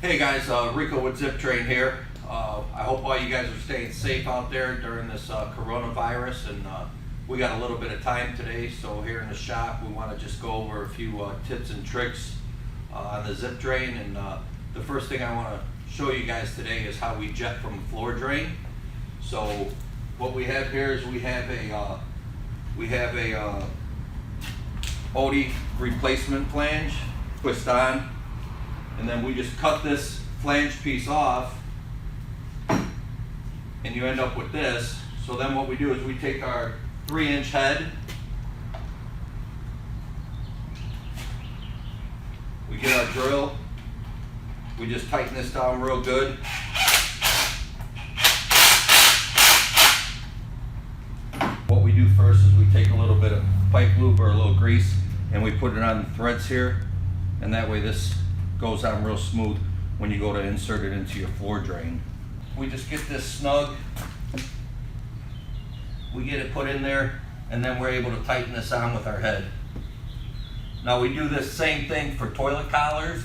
Hey guys, Rico with ZipDrain here. I hope all you guys are staying safe out there during this coronavirus, and we got a little bit of time today, so here in the shop we want to just go over a few tips and tricks on the ZipDrain. And the first thing I want to show you guys today is how we jet from a floor drain. So what we have here is we have a OD replacement flange, twist on, and then we just cut this flange piece off and you end up with this. So then what we do is we take our 3-inch head, we get our drill, we just tighten this down real good. What we do first is we take a little bit of pipe lube or a little grease and we put it on the threads here, and that way this goes on real smooth when you go to insert it into your floor drain. We just get this snug, we get it put in there, and then we're able to tighten this on with our head. Now we do this same thing for toilet collars,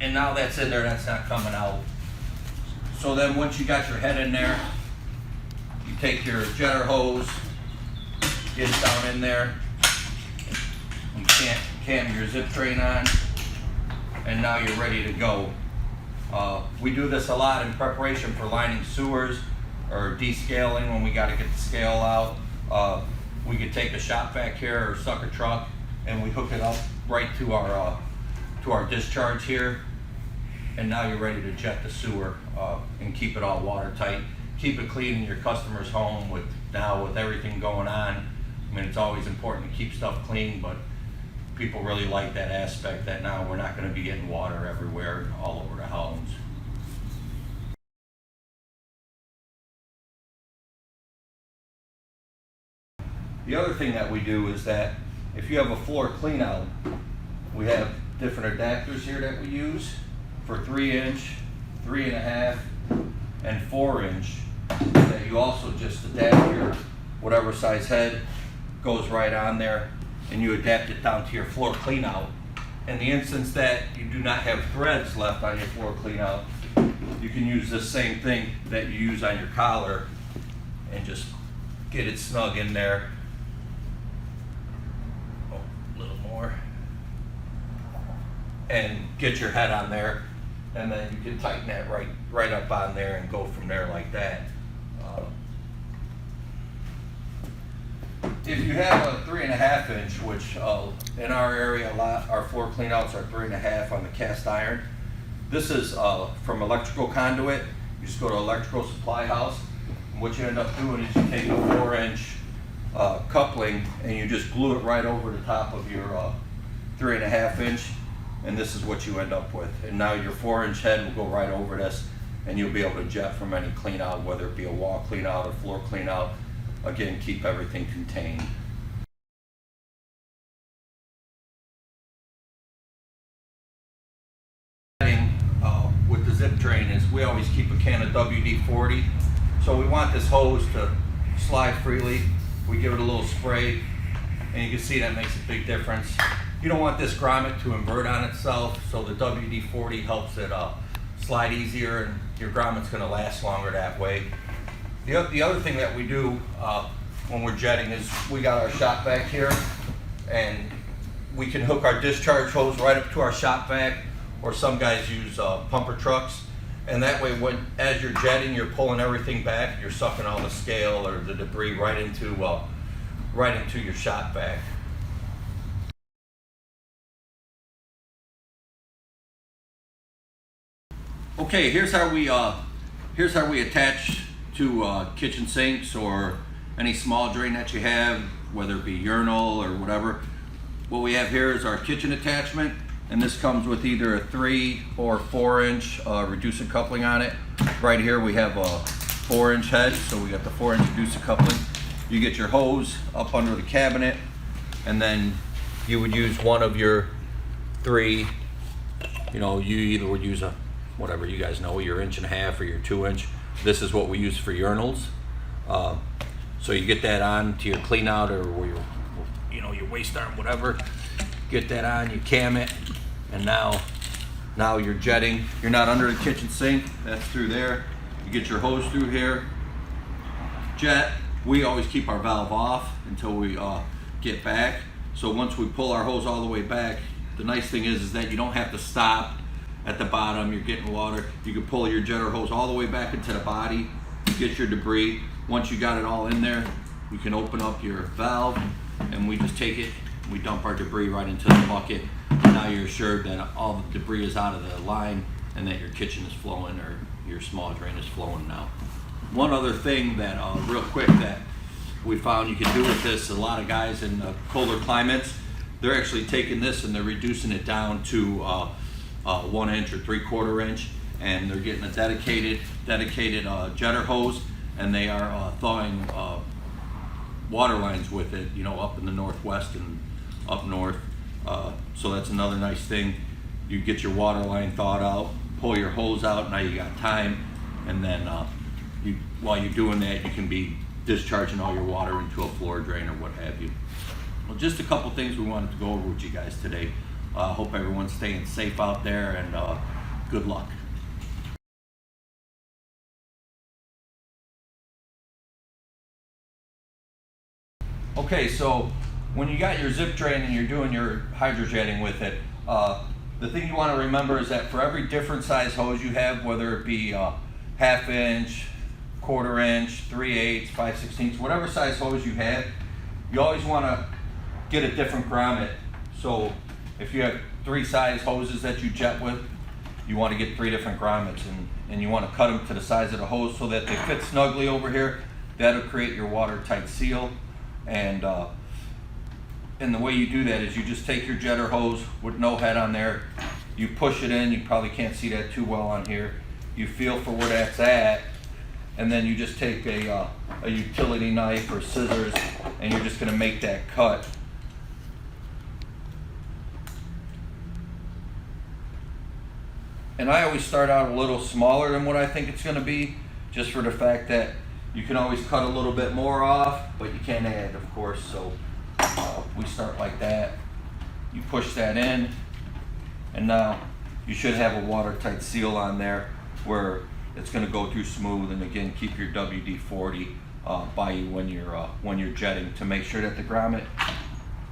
and now that's in there, that's not coming out. So then once you got your head in there, you take your jetter hose, get it down in there, you cam your ZipDrain on, and now you're ready to go. We do this a lot in preparation for lining sewers or descaling when we got to get the scale out. We could take a shop vac here or sucker truck and we hook it up right to our discharge here, and now you're ready to jet the sewer and keep it all watertight. Keep it clean in your customer's home. With everything going on, I mean, it's always important to keep stuff clean, but people really like that aspect that now we're not going to be getting water everywhere all over the homes. The other thing that we do is that if you have a floor clean out, we have different adapters here that we use for 3-inch, 3.5, and 4-inch, that you also just adapt your whatever size head goes right on there, and you adapt it down to your floor clean out. In the instance that you do not have threads left on your floor clean out, you can use this same thing that you use on your collar and just get it snug in there. Oh, a little more. And get your head on there, and then you can tighten that right up on there and go from there like that. If you have a 3.5-inch, which in our area a lot, our floor cleanouts are 3.5 on the cast iron. This is from electrical conduit. You just go to electrical supply house, and what you end up doing is you take a 4-inch coupling and you just glue it right over the top of your 3.5-inch, and this is what you end up with. And now your 4-inch head will go right over this, and you'll be able to jet from any clean out, whether it be a wall clean out or floor clean out. Again, keep everything contained. With the ZipDrain is we always keep a can of WD-40. So we want this hose to slide freely. We give it a little spray, and you can see that makes a big difference. You don't want this grommet to invert on itself, so the WD-40 helps it slide easier, and your grommet's going to last longer that way. The other thing that we do when we're jetting is we got our shop vac here, and we can hook our discharge hose right up to our shop vac, or some guys use pumper trucks, and that way as you're jetting, you're pulling everything back, you're sucking all the scale or the debris right into your shop vac. Okay, here's how we attach to kitchen sinks or any small drain that you have, whether it be urinal or whatever. What we have here is our kitchen attachment, and this comes with either a 3 or 4-inch reducer coupling on it. Right here we have a 4-inch head, so we got the 4-inch reducer coupling. You get your hose up under the cabinet, and then you would use one of your 3, you either would use a, whatever you guys know, your 1.5 or your 2-inch. This is what we use for urinals. So you get that on to your clean out or your waste arm, whatever. Get that on, you cam it, and now Now you're jetting, you're not under the kitchen sink, that's through there. You get your hose through here. Jet, we always keep our valve off until we get back. So once we pull our hose all the way back, the nice thing is that you don't have to stop at the bottom, you're getting water. You can pull your jetter hose all the way back into the body, get your debris. Once you got it all in there, you can open up your valve and we just take it, we dump our debris right into the bucket. Now you're assured that all the debris is out of the line and that your kitchen is flowing or your small drain is flowing now. One other thing that, real quick, that we found you can do with this, a lot of guys in colder climates, they're actually taking this and they're reducing it down to 1 inch or 3/4 inch, and they're getting a dedicated jetter hose, and they are thawing water lines with it, you know, up in the northwest and up north. So that's another nice thing. You get your water line thawed out, pull your hose out, now you got time, and then while you're doing that, you can be discharging all your water into a floor drain or what have you. Well, just a couple things we wanted to go over with you guys today. Hope everyone's staying safe out there, and good luck. Okay, so when you got your ZipDrain and you're doing your hydrojetting with it, the thing you want to remember is that for every different size hose you have, whether it be 1/2 inch, 1/4 inch, 3/8, 5/16, whatever size hose you have, you always want to get a different grommet. So if you have 3 size hoses that you jet with, you want to get 3 different grommets, and you want to cut them to the size of the hose so that they fit snugly over here. That'll create your watertight seal. And the way you do that is you just take your jetter hose with no head on there, you push it in, you probably can't see that too well on here, you feel for where that's at, and then you just take a utility knife or scissors and you're just going to make that cut. And I always start out a little smaller than what I think it's going to be, just for the fact that you can always cut a little bit more off, but you can't add, of course. So we start like that. You push that in, and now you should have a watertight seal on there where it's going to go through smooth. And again, keep your WD-40 by you when you're jetting to make sure that the grommet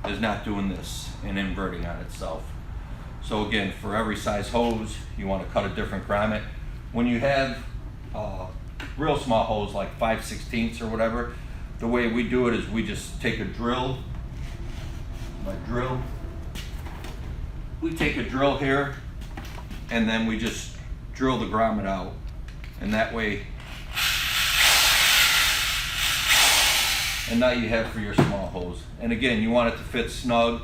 is not doing this and inverting on itself. So again, for every size hose, you want to cut a different grommet. When you have real small hose like 5/16 or whatever, the way we do it is we just take a drill. We take a drill here, and then we just drill the grommet out, and that way. And now you have for your small hose. And again, you want it to fit snug,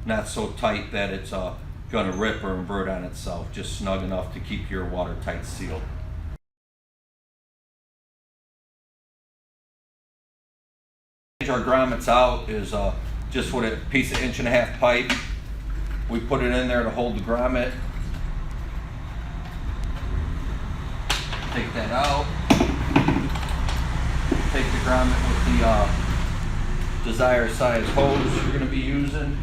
not so tight that it's going to rip or invert on itself. Just snug enough to keep your watertight seal. Our grommets out is just with a piece of 1.5 inch pipe. We put it in there to hold the grommet. Take that out. Take the grommet with the desired size hose you're going to be using.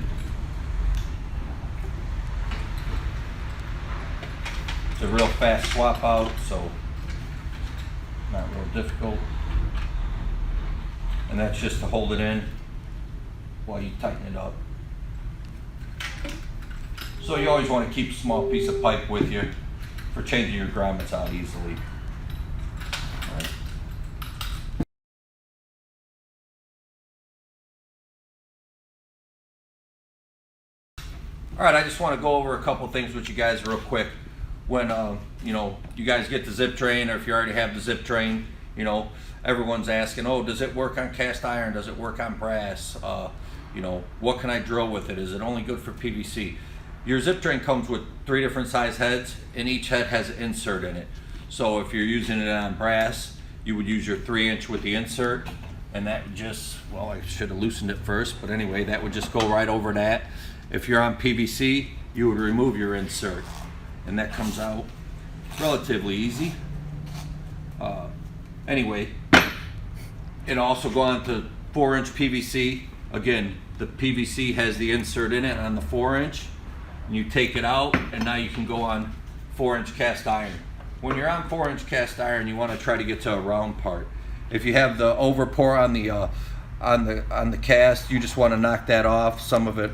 It's a real fast swap out, so not real difficult. And that's just to hold it in while you tighten it up. So you always want to keep a small piece of pipe with you for changing your grommets out easily. All right. All right, I just want to go over a couple things with you guys real quick. When you guys get the ZipDrain, or if you already have the ZipDrain, everyone's asking, oh, does it work on cast iron? Does it work on brass? What can I drill with it? Is it only good for PVC? Your ZipDrain comes with 3 different size heads, and each head has an insert in it. So if you're using it on brass, you would use your 3-inch with the insert, and that would just, well, I should have loosened it first, but anyway, that would just go right over that. If you're on PVC, you would remove your insert, and that comes out relatively easy. Anyway, it'll also go on to 4-inch PVC. Again, the PVC has the insert in it on the 4-inch. And you take it out, and now you can go on 4-inch cast iron. When you're on 4-inch cast iron, you want to try to get to a round part. If you have the overpour on the cast, you just want to knock that off. Some of it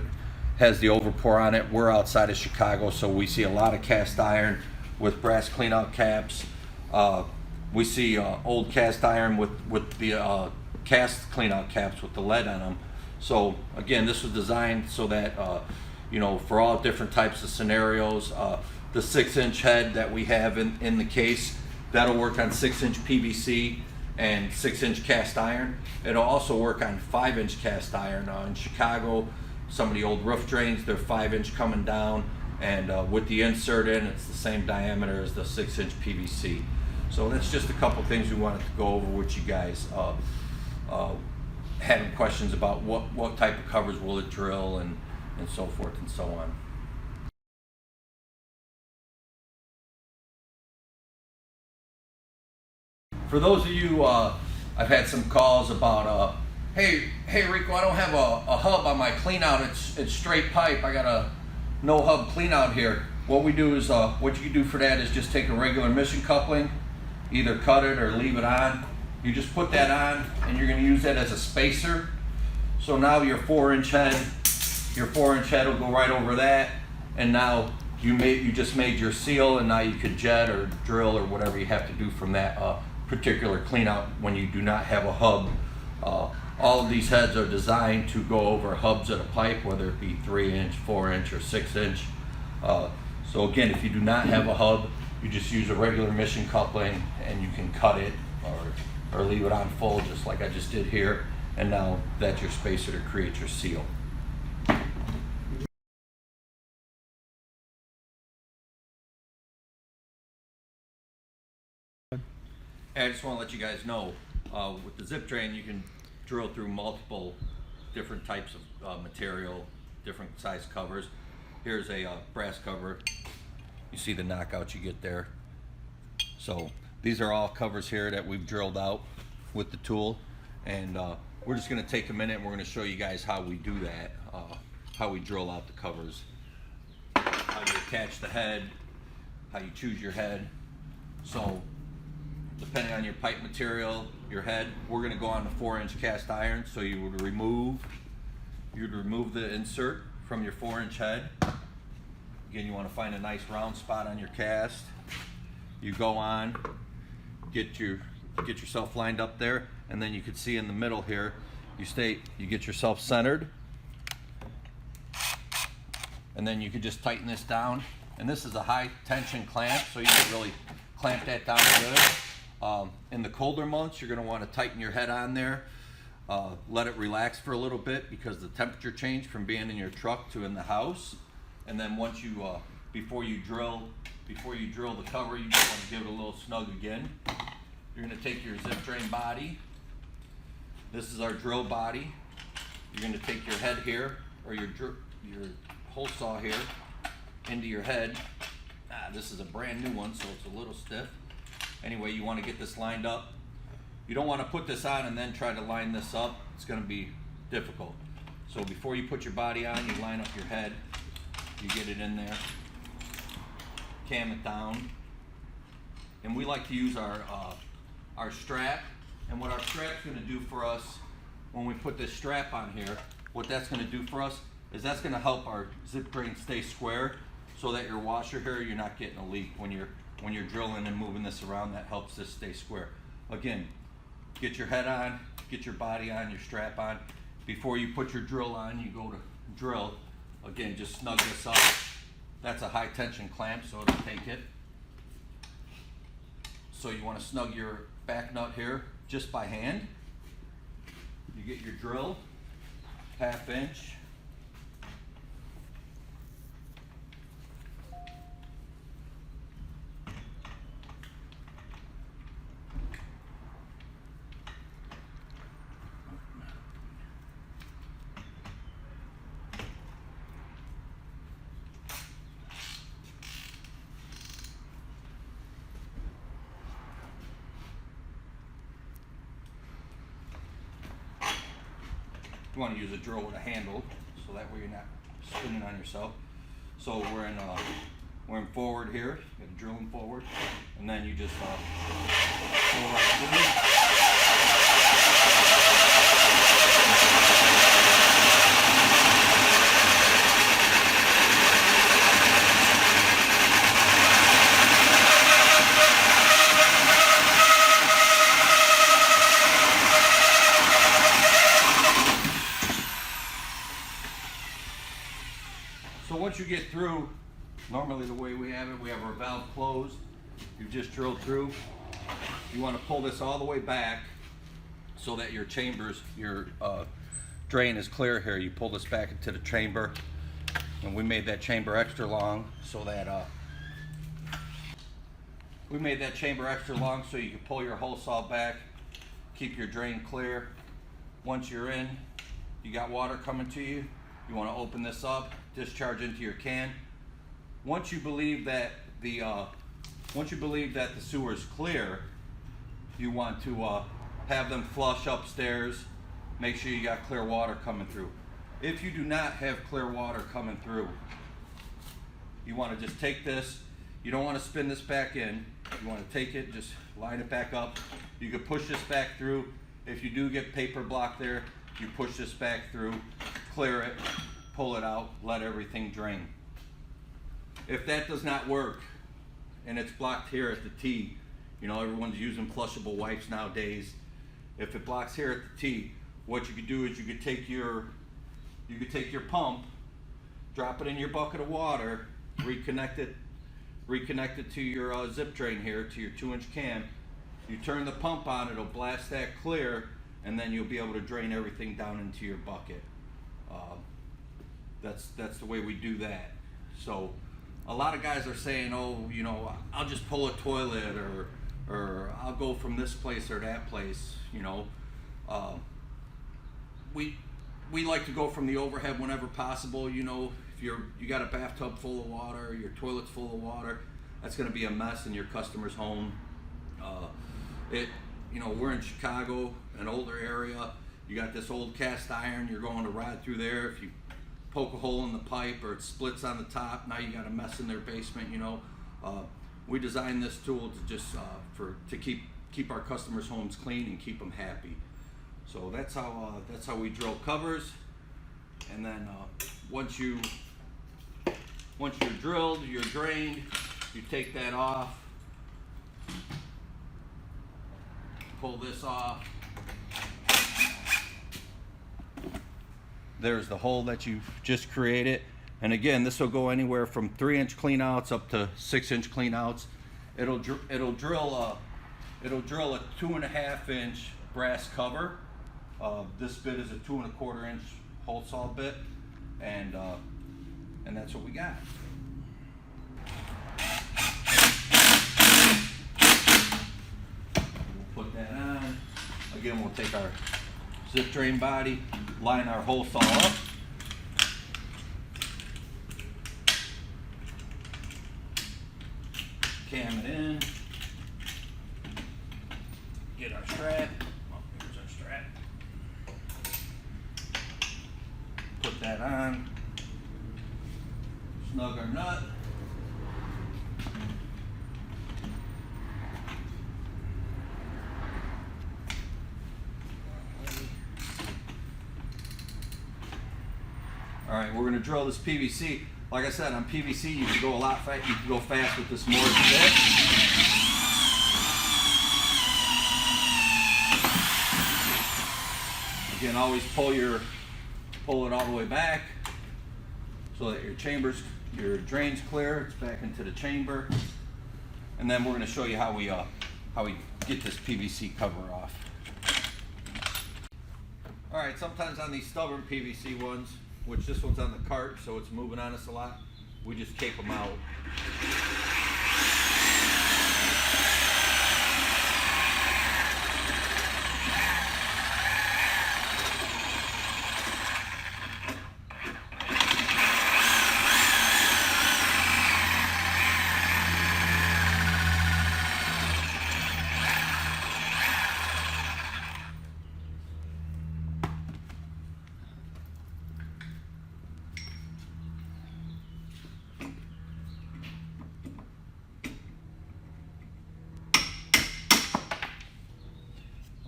has the overpour on it. We're outside of Chicago, so we see a lot of cast iron with brass cleanout caps. We see old cast iron with the cast cleanout caps with the lead on them. So again, this was designed so that you know, for all different types of scenarios. The 6-inch head that we have in the case, that'll work on 6-inch PVC and 6-inch cast iron. It'll also work on 5-inch cast iron. In Chicago, some of the old roof drains, they're 5-inch coming down, and with the insert in, it's the same diameter as the 6-inch PVC. So that's just a couple things we wanted to go over with you guys. Having questions about what type of covers will it drill and so forth and so on. For those of you, I've had some calls about, hey Rico, I don't have a hub on my clean out. It's straight pipe. I got a no hub clean out here. What we do is, what you can do for that is just take a regular mission coupling, either cut it or leave it on. You just put that on, and you're going to use that as a spacer. So now your 4-inch head will go right over that, and now you just made your seal, and now you could jet or drill or whatever you have to do from that particular clean out when you do not have a hub. All of these heads are designed to go over hubs at a pipe, whether it be 3-inch, 4-inch, or 6-inch. So again, if you do not have a hub, you just use a regular mission coupling, and you can cut it or leave it on full, just like I just did here. And now that's your spacer to create your seal. I just want to let you guys know, with the ZipDrain, you can drill through multiple different types of material, different size covers. Here's a brass cover. You see the knockout you get there. So these are all covers here that we've drilled out with the tool, and we're just going to take a minute and we're going to show you guys how we do that, how we drill out the covers, how you attach the head, how you choose your head. So depending on your pipe material, your head, we're going to go on the 4-inch cast iron. So you'd remove the insert from your 4-inch head. Again, you want to find a nice round spot on your cast. You go on, get yourself lined up there, and then you can see in the middle here, you get yourself centered, and then you can just tighten this down. And this is a high tension clamp, so you can really clamp that down good. In the colder months, you're going to want to tighten your head on there, let it relax for a little bit because the temperature change from being in your truck to in the house. And then once you, before you drill the cover, you just want to give it a little snug again. You're going to take your ZipDrain body. This is our drill body. You're going to take your head here, or your hole saw here, into your head. This is a brand new one, so it's a little stiff. Anyway, you want to get this lined up. You don't want to put this on and then try to line this up. It's going to be difficult. So before you put your body on, you line up your head. You get it in there, cam it down, and we like to use our strap. And what our strap's going to do for us when we put this strap on here, what that's going to do for us is that's going to help our ZipDrain stay square, so that your washer here, you're not getting a leak when you're drilling and moving this around. That helps this stay square. Again, get your head on, get your body on, your strap on. Before you put your drill on, you go to drill. Again, just snug this up. That's a high tension clamp, so it'll take it. So you want to snug your back nut here just by hand. You get your drill, 1/2 inch. You want to use a drill with a handle, so that way you're not spinning on yourself. So we're in Going forward here, you're drilling forward, and then you just pull right through. So once you get through, normally the way we have it, we have our valve closed. You've just drilled through. You want to pull this all the way back so that your chambers, your drain is clear here. You pull this back into the chamber, and we made that chamber extra long so that you can pull your hose saw back, keep your drain clear. Once you're in, you got water coming to you. You want to open this up, discharge into your can. Once you believe that the sewer is clear, you want to have them flush upstairs. Make sure you got clear water coming through. If you do not have clear water coming through, you want to just take this. You don't want to spin this back in. You want to take it, just line it back up. You can push this back through. If you do get paper block there, you push this back through, clear it, pull it out, let everything drain. If that does not work and it's blocked here at the T, you know, everyone's using flushable wipes nowadays. If it blocks here at the T, what you could do is you could take your pump, drop it in your bucket of water, reconnect it to your zip drain here, to your 2-inch can. You turn the pump on, it'll blast that clear, and then you'll be able to drain everything down into your bucket. That's the way we do that. So a lot of guys are saying, oh, you know, I'll just pull a toilet, or I'll go from this place or that place. You know, we like to go from the overhead whenever possible. You know, if you got a bathtub full of water, your toilet's full of water, that's going to be a mess in your customer's home. You know, we're in Chicago, an older area. You got this old cast iron, you're going to ride through there. If you poke a hole in the pipe or it splits on the top, now you got a mess in their basement. You know, we designed this tool to just to keep our customers' homes clean and keep them happy. So that's how we drill covers. And then once you're drilled, you're drained, you take that off, pull this off. There's the hole that you've just created, and again, this will go anywhere from 3-inch cleanouts up to 6-inch cleanouts. It'll drill a 2.5-inch brass cover. This bit is a 2.25-inch hole saw bit, and that's what we got. We'll put that on. Again, we'll take our zip drain body, line our hole saw up. Cam it in. Get our strap. Oh, here's our strap. Put that on. Snug our nut. All right, we're going to drill this PVC. Like I said, on PVC, you can go a lot fast. You can go fast with this Morse bit. Again, always pull it all the way back so that your drain's clear. It's back into the chamber, and then we're going to show you how we get this PVC cover off. All right, sometimes on these stubborn PVC ones, which this one's on the cart, so it's moving on us a lot, we just cape them out.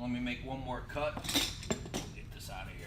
let me make one more cut. Get this out of here.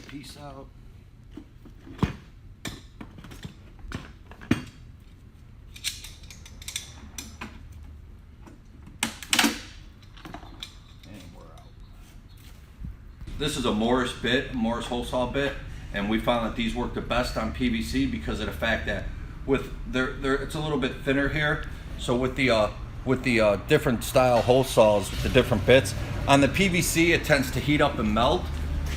Piece out. And we're out. This is a Morris bit, Morris hole saw bit, and we found that these work the best on PVC because of the fact that with it's a little bit thinner here. So with the different style hole saws with the different bits on the PVC, it tends to heat up and melt.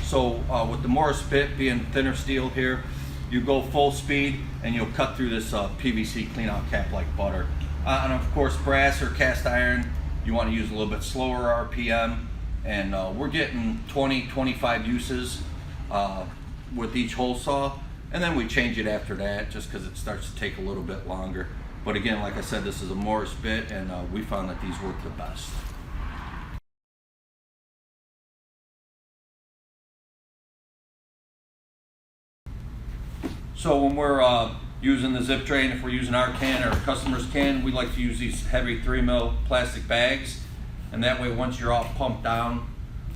So with the Morris bit being thinner steel here, you go full speed and you'll cut through this PVC clean out cap like butter. And of course brass or cast iron, you want to use a little bit slower RPM, and we're getting 20-25 uses with each hole saw, and then we change it after that just because it starts to take a little bit longer. But again, like I said, this is a Morris bit, and we found that these work the best. So when we're using the ZipDrain, if we're using our can or our customer's can, we like to use these heavy 3mm plastic bags, and that way once you're all pumped down,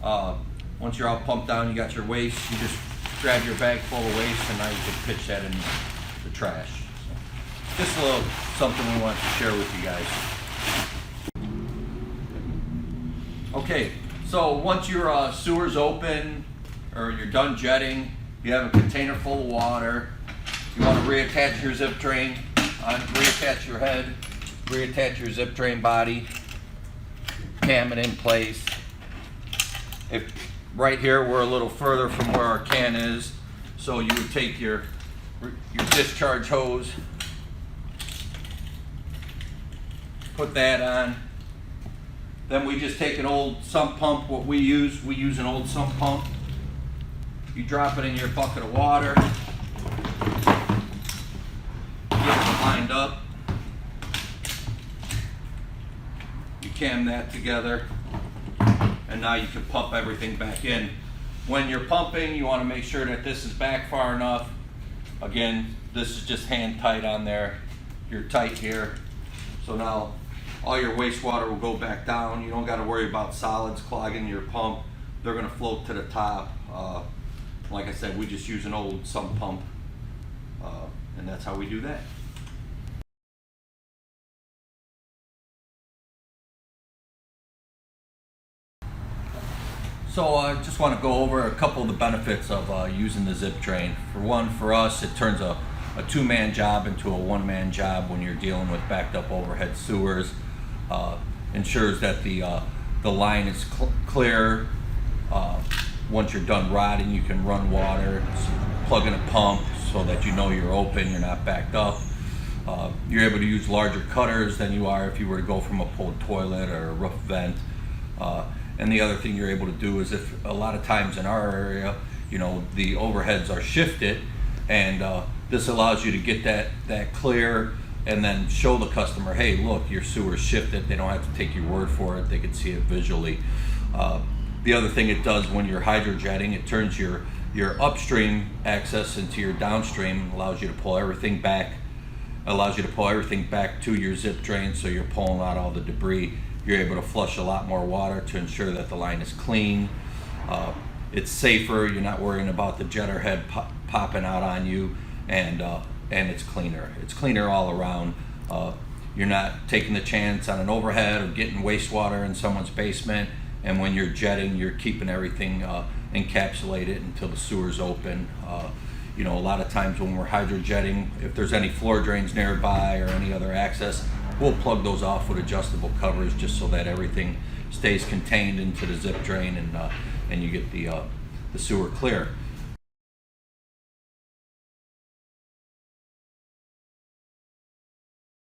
you got your waste, you just grab your bag full of waste, and now you can pitch that in the trash. So just a little something we wanted to share with you guys. Okay, so once your sewer's open or you're done jetting, you have a container full of water. You want to reattach your ZipDrain, reattach your head, reattach your ZipDrain body, cam it in place. If right here we're a little further from where our can is, so you would take your discharge hose, put that on. Then we just take an old sump pump. What we use an old sump pump. You drop it in your bucket of water. Lined up, you cam that together, and now you can pump everything back in. When you're pumping, you want to make sure that this is back far enough. Again, this is just hand tight on there. You're tight here, so now all your wastewater will go back down. You don't got to worry about solids clogging your pump. They're going to float to the top. Like I said, we just use an old sump pump, and that's how we do that. So I just want to go over a couple of the benefits of using the ZipDrain. For one, for us, it turns a two-man job into a one-man job when you're dealing with backed up overhead sewers. Ensures that the line is clear. Once you're done rotting, you can run water, plug in a pump so that you know you're open, you're not backed up. You're able to use larger cutters than you are if you were to go from a pulled toilet or a roof vent. And the other thing you're able to do is, if a lot of times in our area, you know, the overheads are shifted, and this allows you to get that clear and then show the customer, hey, look, your sewer's shifted. They don't have to take your word for it. They can see it visually. The other thing it does when you're hydrojetting, it turns your upstream access into your downstream, allows you to pull everything back, to your ZipDrain, so you're pulling out all the debris. You're able to flush a lot more water to ensure that the line is clean. It's safer. You're not worrying about the jetter head popping out on you, and it's cleaner. It's cleaner all around. You're not taking the chance on an overhead or getting wastewater in someone's basement. And when you're jetting, you're keeping everything encapsulated until the sewer's open. You know, a lot of times when we're hydrojetting, if there's any floor drains nearby or any other access, we'll plug those off with adjustable covers just so that everything stays contained into the ZipDrain, and you get the sewer clear.